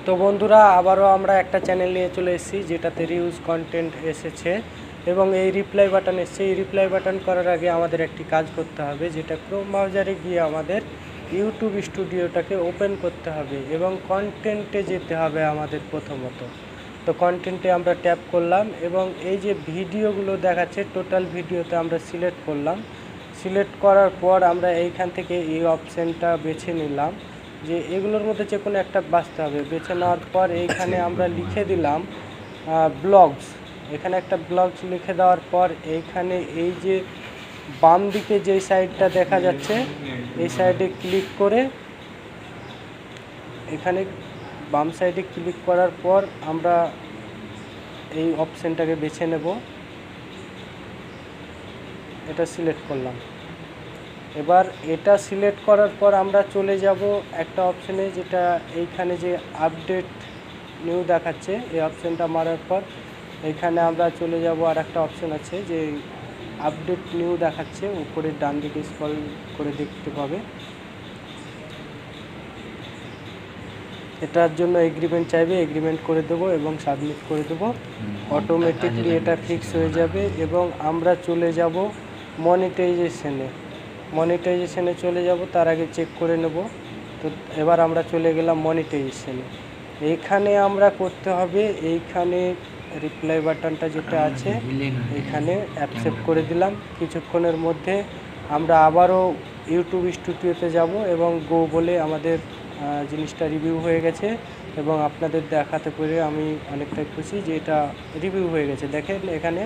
তো বন্ধুরা আবারও আমরা একটা চ্যানেল নিয়ে চলে এসেছি যেটাতে রিউজ কন্টেন্ট এসেছে এবং এই রিপ্লাই বাটন এসেছে। এই রিপ্লাই বাটন করার আগে আমাদের একটি কাজ করতে হবে, যেটা ক্রোম ব্রাউজারে গিয়ে আমাদের ইউটিউব স্টুডিওটাকে ওপেন করতে হবে এবং কন্টেন্টে যেতে হবে আমাদের প্রথমত। তো কন্টেন্টে আমরা ট্যাপ করলাম এবং এই যে ভিডিওগুলো দেখাচ্ছে টোটাল ভিডিওতে আমরা সিলেক্ট করলাম। সিলেক্ট করার পর আমরা এইখান থেকে এই অপশানটা বেছে নিলাম যে এগুলোর মধ্যে যে কোনো একটা বাছতে হবে। বেছে নেওয়ার পর এইখানে আমরা লিখে দিলাম ব্লগস। এখানে একটা ব্লগস লিখে দেওয়ার পর এইখানে এই যে বাম দিকে যেই সাইডটা দেখা যাচ্ছে এই সাইডে ক্লিক করে এখানে বাম সাইডে ক্লিক করার পর আমরা এই অপশানটাকে বেছে নেব। এটা সিলেক্ট করলাম। এবার এটা সিলেক্ট করার পর আমরা চলে যাব একটা অপশানে, যেটা এইখানে যে আপডেট নিউ দেখাচ্ছে এই অপশানটা মারার পর এইখানে আমরা চলে যাব। আর একটা অপশান আছে যে আপডেট নিউ দেখাচ্ছে, উপরের ডান দিকে স্ক্রল করে দেখতে পাবে। এটার জন্য এগ্রিমেন্ট চাইবে, এগ্রিমেন্ট করে দেবো এবং সাবমিট করে দেবো। অটোমেটিকলি এটা ফিক্স হয়ে যাবে এবং আমরা চলে যাব মনিটাইজেশনে চলে যাব। তার আগে চেক করে নেব। তো এবার আমরা চলে গেলাম মনিটাইজেশনে। এইখানে আমরা করতে হবে, এইখানে রিপ্লাই বাটনটা যেটা আছে এখানে অ্যাকসেপ্ট করে দিলাম। কিছুক্ষণের মধ্যে আমরা আবারও ইউটিউব স্টুডিওতে যাব এবং গো বলে আমাদের জিনিসটা রিভিউ হয়ে গেছে এবং আপনাদের দেখাতে পেরে আমি অনেকটাই খুশি যে এটা রিভিউ হয়ে গেছে। দেখেন এখানে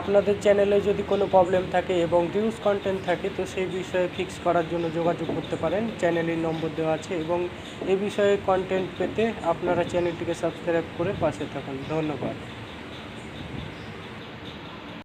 আপনাদের চ্যানেলে যদি কোনো প্রবলেম থাকে এবং রিউজ কন্টেন্ট থাকে তো সেই বিষয়ে ফিক্স করার জন্য যোগাযোগ করতে পারেন। চ্যানেলের নম্বর দেওয়া আছে এবং এই বিষয়ে কন্টেন্ট পেতে আপনারা চ্যানেলটিকে সাবস্ক্রাইব করে পাশে থাকুন। ধন্যবাদ।